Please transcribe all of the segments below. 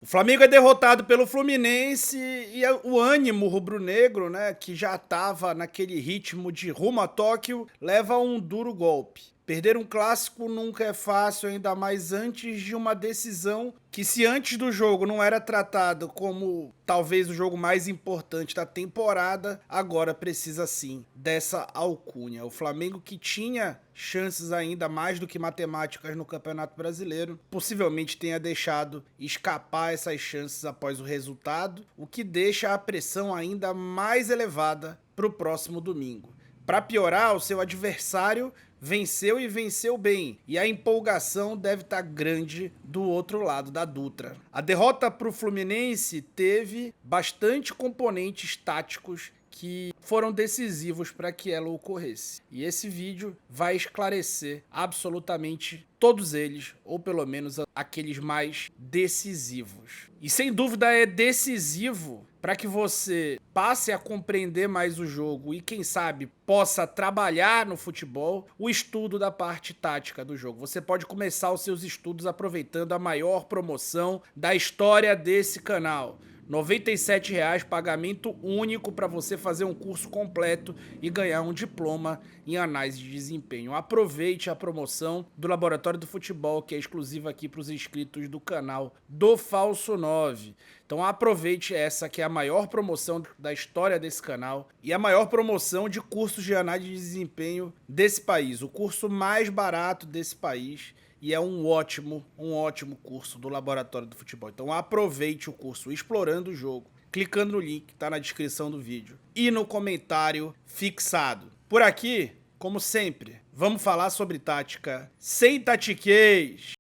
O Flamengo é derrotado pelo Fluminense e o ânimo rubro-negro, né, que já estava naquele ritmo de rumo a Tóquio, leva a um duro golpe. Perder um clássico nunca é fácil, ainda mais antes de uma decisão que, se antes do jogo não era tratado como talvez o jogo mais importante da temporada, agora precisa sim dessa alcunha. O Flamengo, que tinha chances ainda mais do que matemáticas no Campeonato Brasileiro, possivelmente tenha deixado escapar essas chances após o resultado, o que deixa a pressão ainda mais elevada para o próximo domingo. Para piorar, o seu adversário venceu e venceu bem, e a empolgação deve estar grande do outro lado da Dutra. A derrota para o Fluminense teve bastante componentes táticos que foram decisivos para que ela ocorresse. E esse vídeo vai esclarecer absolutamente todos eles, ou pelo menos aqueles mais decisivos. E sem dúvida é decisivo para que você passe a compreender mais o jogo e, quem sabe, possa trabalhar no futebol o estudo da parte tática do jogo. Você pode começar os seus estudos aproveitando a maior promoção da história desse canal. R$ 97,00, pagamento único para você fazer um curso completo e ganhar um diploma em análise de desempenho. Aproveite a promoção do Laboratório do Futebol, que é exclusiva aqui para os inscritos do canal do Falso 9. Então aproveite essa, que é a maior promoção da história desse canal e a maior promoção de cursos de análise de desempenho desse país. O curso mais barato desse país. E é um ótimo curso do Laboratório do Futebol. Então aproveite o curso Explorando o Jogo, clicando no link que está na descrição do vídeo e no comentário fixado. Por aqui, como sempre, vamos falar sobre tática sem tatiquez.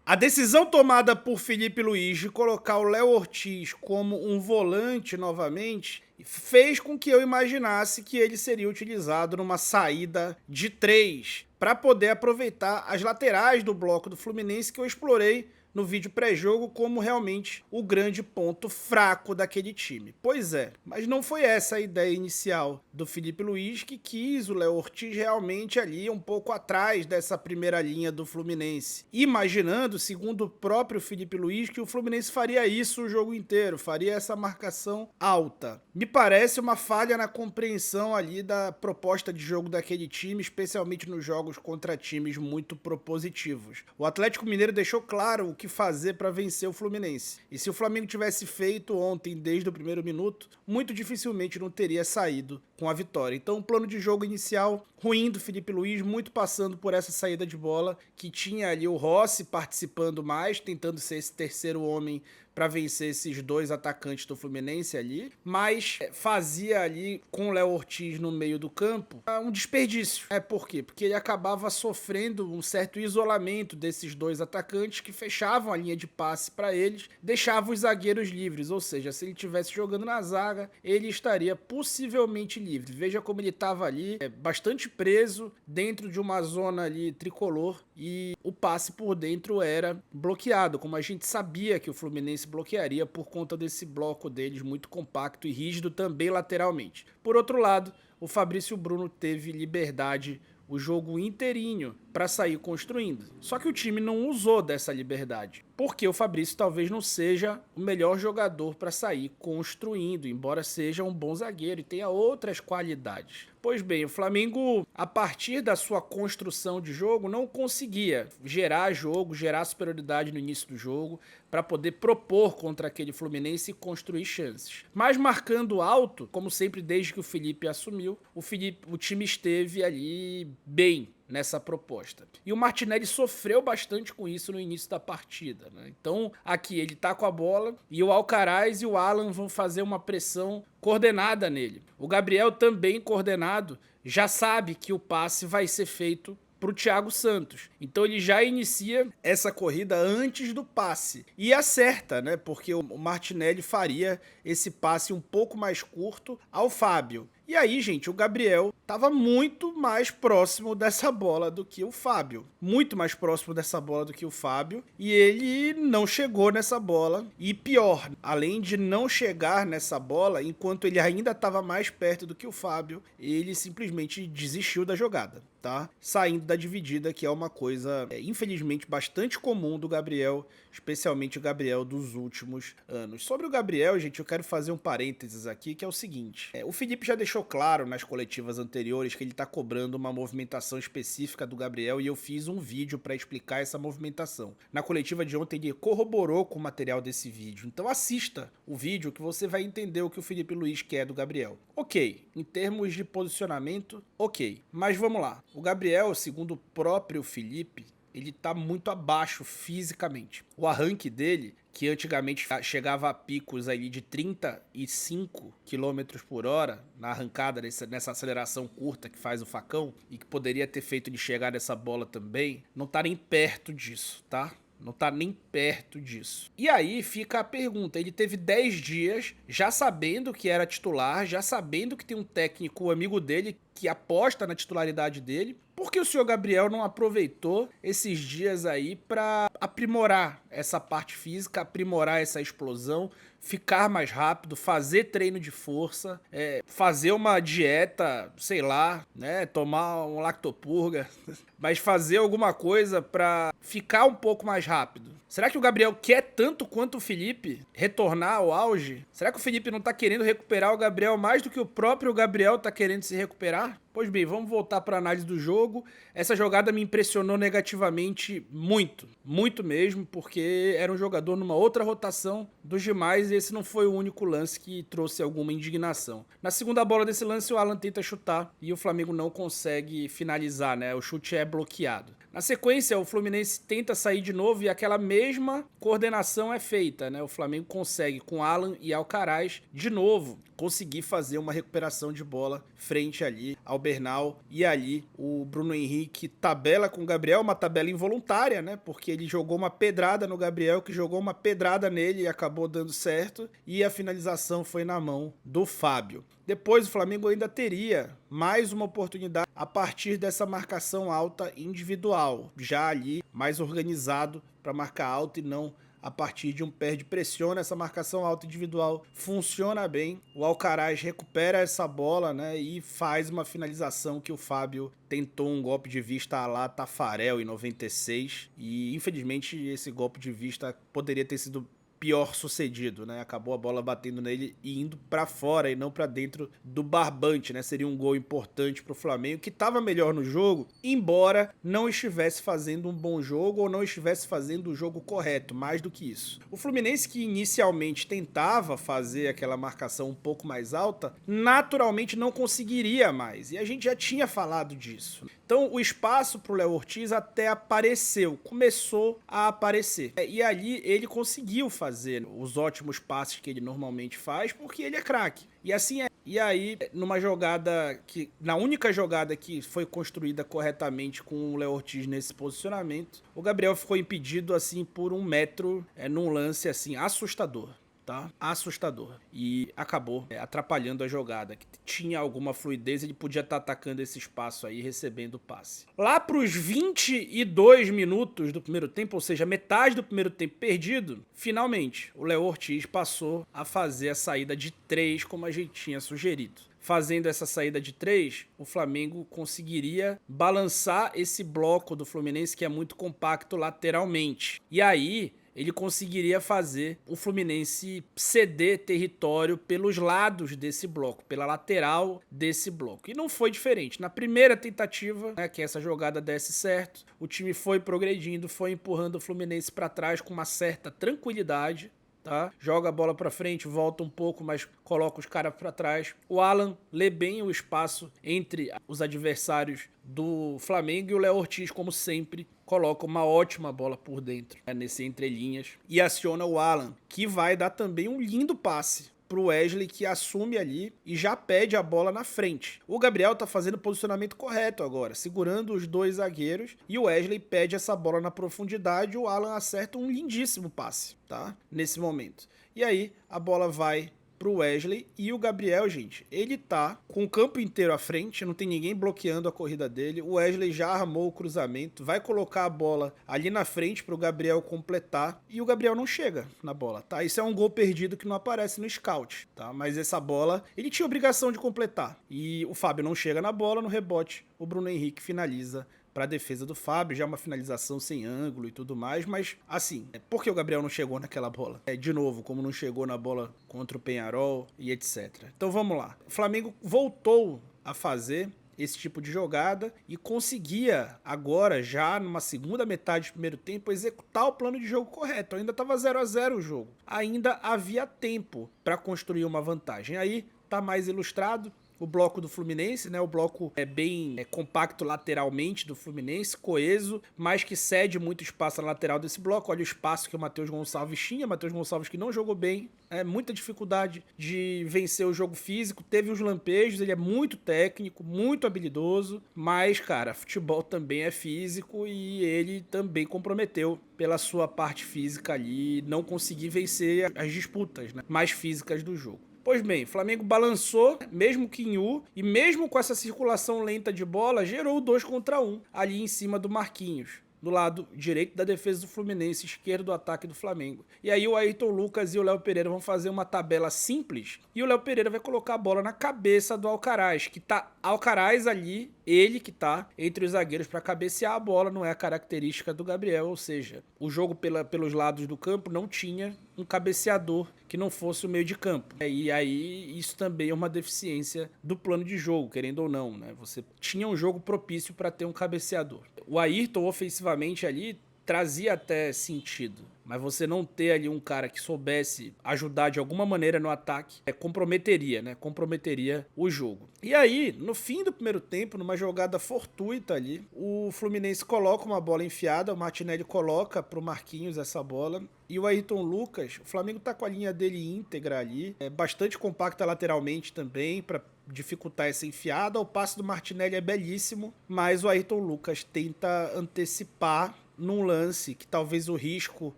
A decisão tomada por Felipe Luiz de colocar o Léo Ortiz como um volante novamente fez com que eu imaginasse que ele seria utilizado numa saída de 3 para poder aproveitar as laterais do bloco do Fluminense, que eu explorei no vídeo pré-jogo como realmente o grande ponto fraco daquele time. Pois é, mas não foi essa a ideia inicial do Felipe Luiz, que quis o Léo Ortiz realmente ali um pouco atrás dessa primeira linha do Fluminense, imaginando, segundo o próprio Felipe Luiz, que o Fluminense faria isso o jogo inteiro, faria essa marcação alta. Me parece uma falha na compreensão ali da proposta de jogo daquele time, especialmente nos jogos contra times muito propositivos. O Atlético Mineiro deixou claro o que fazer para vencer o Fluminense. E se o Flamengo tivesse feito ontem desde o primeiro minuto, muito dificilmente não teria saído com a vitória. Então, o plano de jogo inicial ruim do Felipe Luiz, muito passando por essa saída de bola, que tinha ali o Rossi participando mais, tentando ser esse terceiro homem para vencer esses dois atacantes do Fluminense ali, mas fazia ali com o Léo Ortiz no meio do campo um desperdício. Por quê? Porque ele acabava sofrendo um certo isolamento desses dois atacantes que fechavam a linha de passe para eles, deixavam os zagueiros livres, ou seja, se ele estivesse jogando na zaga, ele estaria possivelmente livre. Veja como ele estava ali, bastante preso dentro de uma zona ali tricolor, e o passe por dentro era bloqueado, como a gente sabia que o Fluminense bloquearia por conta desse bloco deles muito compacto e rígido também lateralmente. Por outro lado, o Fabrício Bruno teve liberdade o jogo inteirinho para sair construindo. Só que o time não usou dessa liberdade, porque o Fabrício talvez não seja o melhor jogador para sair construindo, embora seja um bom zagueiro e tenha outras qualidades. Pois bem, o Flamengo, a partir da sua construção de jogo, não conseguia gerar jogo, gerar superioridade no início do jogo, para poder propor contra aquele Fluminense e construir chances. Mas marcando alto, como sempre desde que o Felipe assumiu, o time esteve ali bem nessa proposta. E o Martinelli sofreu bastante com isso no início da partida, né? Então, aqui ele tá com a bola e o Alcaraz e o Alan vão fazer uma pressão coordenada nele. O Gabriel, também coordenado, já sabe que o passe vai ser feito para o Thiago Santos. Então ele já inicia essa corrida antes do passe. E acerta, né? Porque o Martinelli faria esse passe um pouco mais curto ao Fábio. E aí, gente, o Gabriel estava muito mais próximo dessa bola do que o Fábio. Muito mais próximo dessa bola do que o Fábio. E ele não chegou nessa bola. E pior, além de não chegar nessa bola, enquanto ele ainda estava mais perto do que o Fábio, ele simplesmente desistiu da jogada, tá? Saindo da dividida, que é uma coisa, infelizmente, bastante comum do Gabriel, especialmente o Gabriel dos últimos anos. Sobre o Gabriel, gente, eu quero fazer um parênteses aqui, que é o seguinte. O Felipe já deixou claro nas coletivas anteriores que ele tá cobrando uma movimentação específica do Gabriel e eu fiz um vídeo para explicar essa movimentação. Na coletiva de ontem ele corroborou com o material desse vídeo, então assista o vídeo que você vai entender o que o Felipe Luiz quer do Gabriel. Ok, em termos de posicionamento, ok, mas vamos lá. O Gabriel, segundo o próprio Felipe, ele tá muito abaixo fisicamente. O arranque dele, que antigamente chegava a picos ali de 35 km por hora na arrancada, nessa aceleração curta que faz o facão, e que poderia ter feito ele chegar nessa bola também, não tá nem perto disso, tá? Não tá nem perto disso. E aí fica a pergunta, ele teve 10 dias já sabendo que era titular, já sabendo que tem um técnico amigo dele que aposta na titularidade dele. Por que o senhor Gabriel não aproveitou esses dias aí para aprimorar essa parte física, aprimorar essa explosão, ficar mais rápido, fazer treino de força, fazer uma dieta, sei lá, né, tomar um lactopurga, mas fazer alguma coisa para ficar um pouco mais rápido? Será que o Gabriel quer tanto quanto o Felipe retornar ao auge? Será que o Felipe não tá querendo recuperar o Gabriel mais do que o próprio Gabriel tá querendo se recuperar? Pois bem, vamos voltar para a análise do jogo. Essa jogada me impressionou negativamente muito, muito mesmo, porque era um jogador numa outra rotação dos demais e esse não foi o único lance que trouxe alguma indignação. Na segunda bola desse lance, o Alan tenta chutar e o Flamengo não consegue finalizar, né? O chute é bloqueado. Na sequência, o Fluminense tenta sair de novo e aquela mesma coordenação é feita, né? O Flamengo consegue, com Alan e Alcaraz, de novo, conseguir fazer uma recuperação de bola frente ali ao Bernal. E ali o Bruno Henrique tabela com o Gabriel, uma tabela involuntária, né? Porque ele jogou uma pedrada no Gabriel, que jogou uma pedrada nele e acabou dando certo. E a finalização foi na mão do Fábio. Depois o Flamengo ainda teria mais uma oportunidade a partir dessa marcação alta individual, já ali mais organizado para marcar alto e não a partir de um perde-pressiona. Essa marcação alta individual funciona bem, o Alcaraz recupera essa bola, né, e faz uma finalização que o Fábio tentou um golpe de vista à la Tafarel em 96 e infelizmente esse golpe de vista poderia ter sido pior sucedido, né? Acabou a bola batendo nele e indo pra fora e não pra dentro do barbante, né? Seria um gol importante pro Flamengo, que estava melhor no jogo, embora não estivesse fazendo um bom jogo ou não estivesse fazendo o jogo correto, mais do que isso. O Fluminense, que inicialmente tentava fazer aquela marcação um pouco mais alta, naturalmente não conseguiria mais, e a gente já tinha falado disso. Então o espaço pro Léo Ortiz até apareceu, começou a aparecer. E ali ele conseguiu fazer os ótimos passes que ele normalmente faz, porque ele é craque. E assim é. E aí, numa jogada que, na única jogada que foi construída corretamente com o Léo Ortiz nesse posicionamento, o Gabriel ficou impedido assim por 1 metro, num lance assim assustador. Tá? Assustador. E acabou atrapalhando a jogada. Que tinha alguma fluidez, ele podia estar atacando esse espaço aí, recebendo o passe. Lá pros 22 minutos do primeiro tempo, ou seja, metade do primeiro tempo perdido, finalmente, o Léo Ortiz passou a fazer a saída de 3, como a gente tinha sugerido. Fazendo essa saída de 3, o Flamengo conseguiria balançar esse bloco do Fluminense, que é muito compacto lateralmente. E aí ele conseguiria fazer o Fluminense ceder território pelos lados desse bloco, pela lateral desse bloco. E não foi diferente. Na primeira tentativa, né, que essa jogada desse certo, o time foi progredindo, foi empurrando o Fluminense para trás com uma certa tranquilidade. Tá? Joga a bola pra frente, volta um pouco, mas coloca os caras pra trás. O Alan lê bem o espaço entre os adversários do Flamengo e o Léo Ortiz, como sempre, coloca uma ótima bola por dentro, né, nesse entrelinhas, e aciona o Alan, que vai dar também um lindo passe pro Wesley, que assume ali e já pede a bola na frente. O Gabriel tá fazendo o posicionamento correto agora, segurando os dois zagueiros, e o Wesley pede essa bola na profundidade, o Alan acerta um lindíssimo passe, tá? Nesse momento. E aí a bola vai pro Wesley. E o Gabriel, gente, ele tá com o campo inteiro à frente, não tem ninguém bloqueando a corrida dele. O Wesley já armou o cruzamento, vai colocar a bola ali na frente pro Gabriel completar. E o Gabriel não chega na bola, tá? Isso é um gol perdido que não aparece no scout, tá? Mas essa bola, ele tinha obrigação de completar. E o Fábio não chega na bola, no rebote, o Bruno Henrique finaliza para a defesa do Fábio, já uma finalização sem ângulo e tudo mais, mas assim, por que o Gabriel não chegou naquela bola? De novo, como não chegou na bola contra o Peñarol e etc. Então vamos lá. O Flamengo voltou a fazer esse tipo de jogada e conseguia agora, já numa segunda metade do primeiro tempo, executar o plano de jogo correto. Ainda estava 0-0 o jogo. Ainda havia tempo para construir uma vantagem. Aí tá mais ilustrado o bloco do Fluminense, né? O bloco é bem compacto lateralmente do Fluminense, coeso, mas que cede muito espaço na lateral desse bloco. Olha o espaço que o Matheus Gonçalves tinha. Matheus Gonçalves que não jogou bem, muita dificuldade de vencer o jogo físico, teve os lampejos, ele é muito técnico, muito habilidoso, mas, cara, futebol também é físico e ele também comprometeu pela sua parte física ali, não conseguir vencer as disputas, né, mais físicas do jogo. Pois bem, o Flamengo balançou, mesmo que em U, e mesmo com essa circulação lenta de bola, gerou o 2 contra 1 ali em cima do Marquinhos, do lado direito da defesa do Fluminense, esquerdo do ataque do Flamengo. E aí o Ayrton Lucas e o Léo Pereira vão fazer uma tabela simples, e o Léo Pereira vai colocar a bola na cabeça do Alcaraz, que tá Alcaraz ali, ele que tá entre os zagueiros para cabecear a bola, não é a característica do Gabriel, ou seja, o jogo pelos lados do campo não tinha um cabeceador que não fosse o meio de campo. E aí isso também é uma deficiência do plano de jogo, querendo ou não, né? Você tinha um jogo propício para ter um cabeceador. O Ayrton ofensivamente ali trazia até sentido, mas você não ter ali um cara que soubesse ajudar de alguma maneira no ataque, comprometeria, né? Comprometeria o jogo. E aí, no fim do primeiro tempo, numa jogada fortuita ali, o Fluminense coloca uma bola enfiada, o Martinelli coloca pro Marquinhos essa bola, e o Ayrton Lucas, o Flamengo tá com a linha dele íntegra ali, bastante compacta lateralmente também, para dificultar essa enfiada. O passe do Martinelli é belíssimo, mas o Ayrton Lucas tenta antecipar num lance que talvez o risco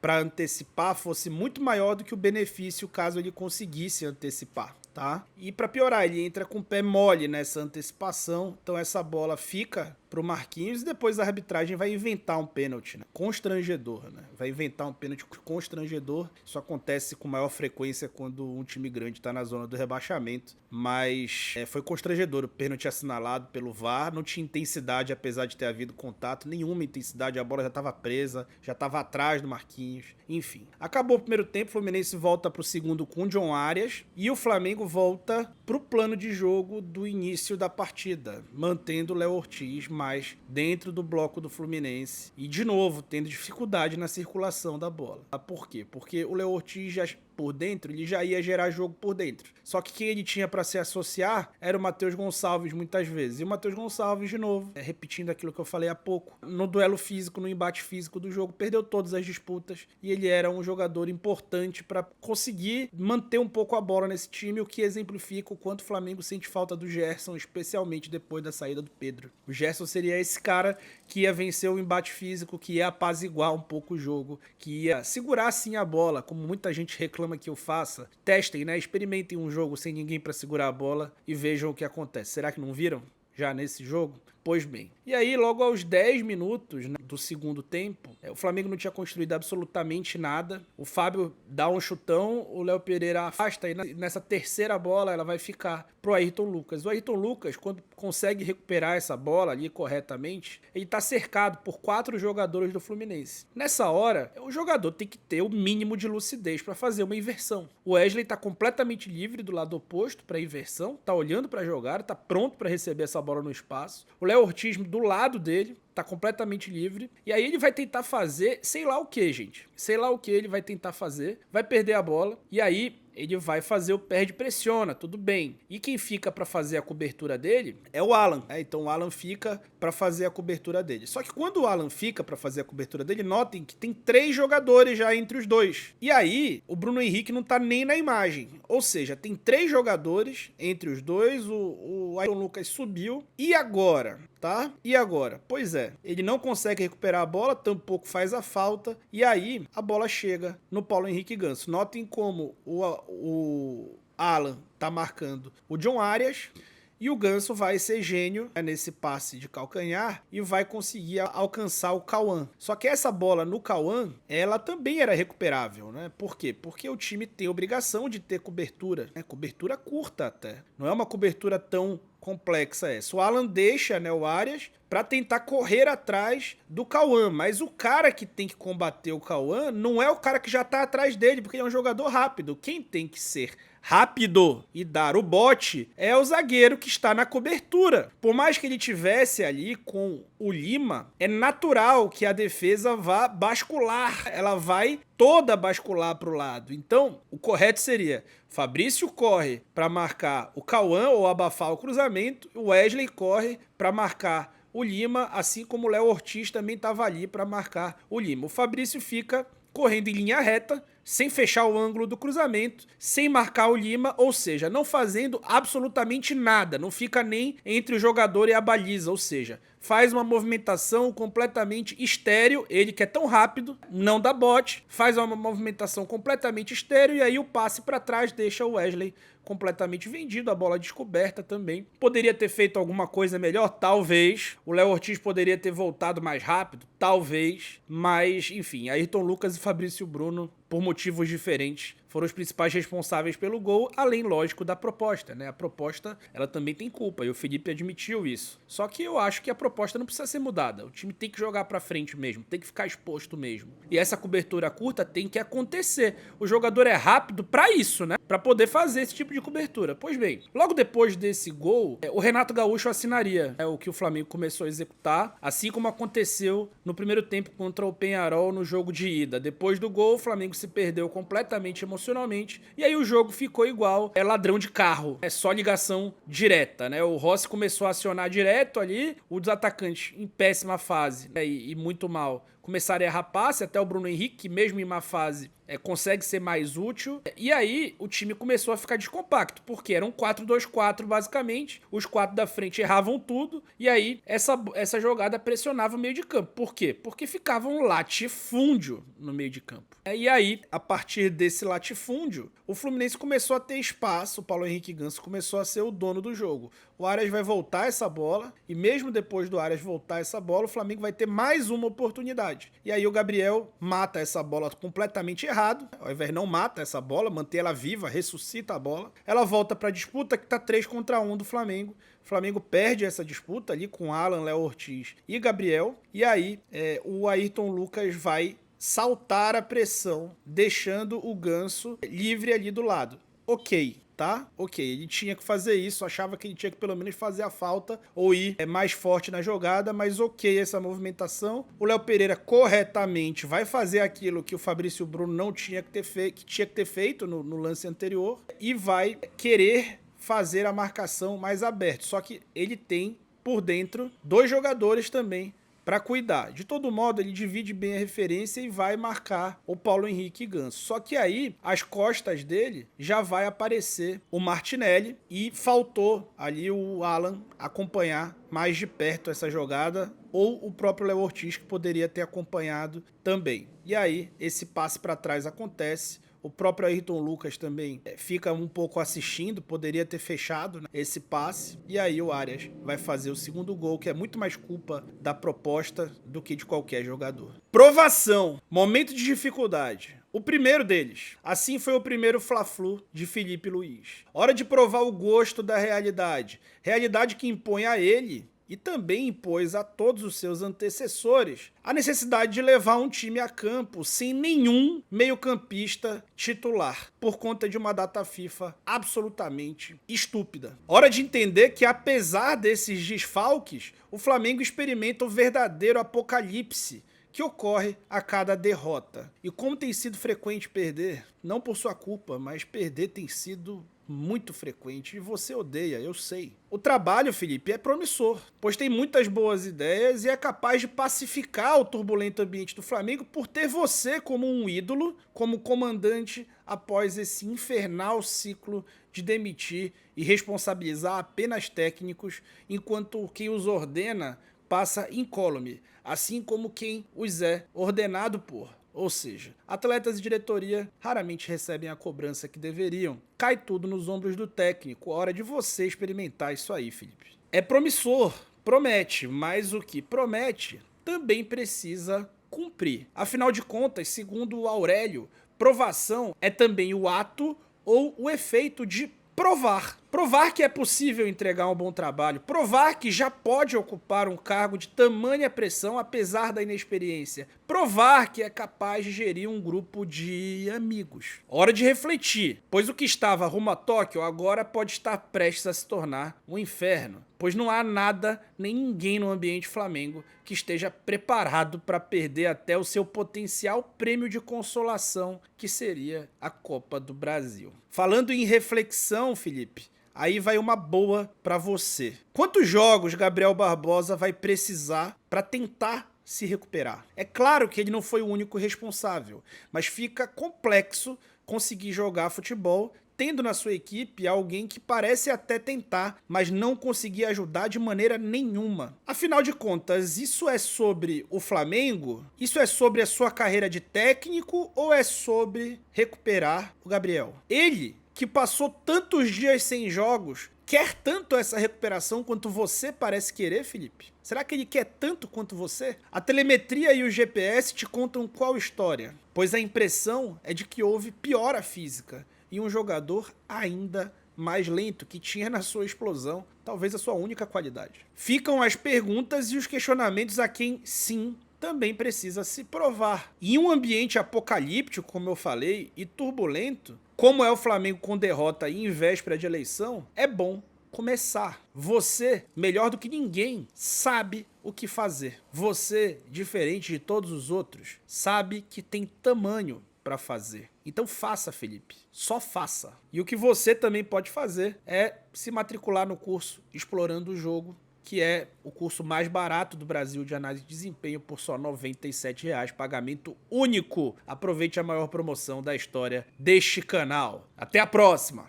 para antecipar fosse muito maior do que o benefício caso ele conseguisse antecipar, tá? E para piorar, ele entra com o pé mole nessa antecipação, então essa bola fica pro Marquinhos e depois a arbitragem vai inventar um pênalti, né? Constrangedor, né? Vai inventar um pênalti constrangedor. Isso acontece com maior frequência quando um time grande tá na zona do rebaixamento, mas foi constrangedor o pênalti assinalado pelo VAR, não tinha intensidade apesar de ter havido contato, nenhuma intensidade, a bola já estava presa, já estava atrás do Marquinhos, enfim. Acabou o primeiro tempo, o Fluminense volta pro segundo com o John Arias e o Flamengo volta pro plano de jogo do início da partida, mantendo o Léo Ortiz mais dentro do bloco do Fluminense e, de novo, tendo dificuldade na circulação da bola. Por quê? Porque o Léo Ortiz já por dentro, ele já ia gerar jogo por dentro. Só que quem ele tinha para se associar era o Matheus Gonçalves muitas vezes. E o Matheus Gonçalves, de novo, repetindo aquilo que eu falei há pouco, no duelo físico, no embate físico do jogo, perdeu todas as disputas e ele era um jogador importante para conseguir manter um pouco a bola nesse time, o que exemplifica o quanto o Flamengo sente falta do Gerson, especialmente depois da saída do Pedro. O Gerson seria esse cara que ia vencer o embate físico, que ia apaziguar um pouco o jogo, que ia segurar sim a bola, como muita gente reclama que eu faça. Testem, né? Experimentem um jogo sem ninguém para segurar a bola e vejam o que acontece. Será que não viram já nesse jogo? Pois bem. E aí, logo aos 10 minutos, né, do segundo tempo, o Flamengo não tinha construído absolutamente nada. O Fábio dá um chutão, o Léo Pereira afasta e nessa terceira bola ela vai ficar pro Ayrton Lucas. O Ayrton Lucas, quando consegue recuperar essa bola ali corretamente, ele tá cercado por 4 jogadores do Fluminense. Nessa hora, o jogador tem que ter o mínimo de lucidez para fazer uma inversão. O Wesley tá completamente livre do lado oposto para inversão, tá olhando para jogar, tá pronto para receber essa bola no espaço. O Léo Ortiz do lado dele, tá completamente livre. E aí ele vai tentar fazer sei lá o que, gente. Sei lá o que ele vai tentar fazer. Vai perder a bola. E aí ele vai fazer o perde-pressiona, tudo bem. E quem fica para fazer a cobertura dele é o Alan. Então o Alan fica para fazer a cobertura dele. Só que quando o Alan fica para fazer a cobertura dele, notem que tem 3 jogadores já entre os dois. E aí o Bruno Henrique não tá nem na imagem. Ou seja, tem 3 jogadores entre os dois. O Ayrton Lucas subiu. E agora? Tá? E agora? Pois é, ele não consegue recuperar a bola, tampouco faz a falta, e aí a bola chega no Paulo Henrique Ganso. Notem como o Alan tá marcando o John Arias. E o Ganso vai ser gênio nesse passe de calcanhar e vai conseguir alcançar o Cauã. Só que essa bola no Cauã, ela também era recuperável, né? Por quê? Porque o time tem obrigação de ter cobertura, né? Cobertura curta até. Não é uma cobertura tão complexa essa. O Alan deixa, né, o Arias para tentar correr atrás do Cauã, mas o cara que tem que combater o Cauã não é o cara que já tá atrás dele, porque ele é um jogador rápido. Quem tem que ser rápido e dar o bote é o zagueiro que está na cobertura. Por mais que ele tivesse ali com o Lima, é natural que a defesa vá bascular, ela vai toda bascular para o lado. Então, o correto seria Fabrício corre para marcar o Cauã ou abafar o cruzamento, o Wesley corre para marcar o Lima, assim como o Léo Ortiz também estava ali para marcar o Lima. O Fabrício fica correndo em linha reta, sem fechar o ângulo do cruzamento, sem marcar o Lima, ou seja, não fazendo absolutamente nada, não fica nem entre o jogador e a baliza, ou seja, faz uma movimentação completamente estéril, ele que é tão rápido, não dá bote, faz uma movimentação completamente estéril e aí o passe para trás deixa o Wesley completamente vendido, a bola descoberta também. Poderia ter feito alguma coisa melhor? Talvez. O Léo Ortiz poderia ter voltado mais rápido? Talvez. Mas, enfim, Ayrton Lucas e Fabrício Bruno, por motivos diferentes, foram os principais responsáveis pelo gol, além, lógico, da proposta, né? A proposta, ela também tem culpa, e o Felipe admitiu isso. Só que eu acho que a proposta não precisa ser mudada. O time tem que jogar pra frente mesmo, tem que ficar exposto mesmo. E essa cobertura curta tem que acontecer. O jogador é rápido pra isso, né? Pra poder fazer esse tipo de cobertura. Pois bem, logo depois desse gol, o Renato Gaúcho assinaria o que o Flamengo começou a executar, assim como aconteceu no primeiro tempo contra o Peñarol no jogo de ida. Depois do gol, o Flamengo se perdeu completamente emocionalmente, e aí o jogo ficou igual ladrão de carro, é só ligação direta, né? O Rossi começou a acionar direto ali, os atacantes em péssima fase, né? e muito mal começaram a errar passe, até o Bruno Henrique, que mesmo em má fase consegue ser mais útil, e aí o time começou a ficar descompacto, porque era um 4-2-4 basicamente, os 4 da frente erravam tudo, e aí essa jogada pressionava o meio de campo. Por quê? Porque ficava um latifúndio no meio de campo. E aí, a partir desse latifúndio, o Fluminense começou a ter espaço, o Paulo Henrique Ganso começou a ser o dono do jogo. O Arias vai voltar essa bola, e mesmo depois do Arias voltar essa bola, o Flamengo vai ter mais uma oportunidade. E aí o Gabriel mata essa bola completamente errado, ao invés não mata essa bola, mantém ela viva, ressuscita a bola. Ela volta para a disputa que tá 3-1 do Flamengo. O Flamengo perde essa disputa ali com Alan, Léo Ortiz e Gabriel. E aí o Ayrton Lucas vai saltar a pressão, deixando o Ganso livre ali do lado. Ok, tá? Ok, ele tinha que fazer isso, achava que ele tinha que pelo menos fazer a falta ou ir mais forte na jogada, mas ok essa movimentação. O Léo Pereira corretamente vai fazer aquilo que o Fabrício Bruno não tinha que ter feito no lance anterior e vai querer fazer a marcação mais aberta. Só que ele tem por dentro 2 jogadores também para cuidar. De todo modo, ele divide bem a referência e vai marcar o Paulo Henrique Ganso. Só que aí, às costas dele, já vai aparecer o Martinelli e faltou ali o Alan acompanhar mais de perto essa jogada, ou o próprio Léo Ortiz, que poderia ter acompanhado também. E aí, esse passe para trás acontece. O próprio Ayrton Lucas também fica um pouco assistindo, poderia ter fechado, né, esse passe. E aí o Arias vai fazer o segundo gol, que é muito mais culpa da proposta do que de qualquer jogador. Provação, momento de dificuldade. O primeiro deles. Assim foi o primeiro Fla-Flu de Felipe Luiz. Hora de provar o gosto da realidade. Realidade que impõe a ele e também impôs a todos os seus antecessores a necessidade de levar um time a campo sem nenhum meio-campista titular, por conta de uma data FIFA absolutamente estúpida. Hora de entender que, apesar desses desfalques, o Flamengo experimenta o verdadeiro apocalipse que ocorre a cada derrota. E como tem sido frequente perder, não por sua culpa, mas perder tem sido muito frequente e você odeia, eu sei. O trabalho, Felipe, é promissor, pois tem muitas boas ideias e é capaz de pacificar o turbulento ambiente do Flamengo por ter você como um ídolo, como comandante após esse infernal ciclo de demitir e responsabilizar apenas técnicos, enquanto quem os ordena passa incólume, assim como quem os é ordenado por. Ou seja, atletas e diretoria raramente recebem a cobrança que deveriam. Cai tudo nos ombros do técnico. Hora de você experimentar isso aí, Felipe. É promissor, promete, mas o que promete também precisa cumprir. Afinal de contas, segundo Aurélio, provação é também o ato ou o efeito de provar. Provar que é possível entregar um bom trabalho, provar que já pode ocupar um cargo de tamanha pressão apesar da inexperiência, provar que é capaz de gerir um grupo de amigos. Hora de refletir, pois o que estava rumo a Tóquio agora pode estar prestes a se tornar um inferno, pois não há nada nem ninguém no ambiente Flamengo que esteja preparado para perder até o seu potencial prêmio de consolação, que seria a Copa do Brasil. Falando em reflexão, Felipe, aí vai uma boa pra você. Quantos jogos Gabriel Barbosa vai precisar pra tentar se recuperar? É claro que ele não foi o único responsável, mas fica complexo conseguir jogar futebol tendo na sua equipe alguém que parece até tentar, mas não conseguir ajudar de maneira nenhuma. Afinal de contas, isso é sobre o Flamengo? Isso é sobre a sua carreira de técnico ou é sobre recuperar o Gabriel? Ele, que passou tantos dias sem jogos, quer tanto essa recuperação quanto você parece querer, Felipe? Será que ele quer tanto quanto você? A telemetria e o GPS te contam qual história? Pois a impressão é de que houve piora física e um jogador ainda mais lento que tinha na sua explosão talvez a sua única qualidade. Ficam as perguntas e os questionamentos a quem, sim, também precisa se provar. Em um ambiente apocalíptico, como eu falei, e turbulento, como é o Flamengo com derrota e em véspera de eleição, é bom começar. Você, melhor do que ninguém, sabe o que fazer. Você, diferente de todos os outros, sabe que tem tamanho para fazer. Então faça, Felipe. Só faça. E o que você também pode fazer é se matricular no curso Explorando o Jogo, que é o curso mais barato do Brasil de análise de desempenho por só R$ 97,00, pagamento único. Aproveite a maior promoção da história deste canal. Até a próxima!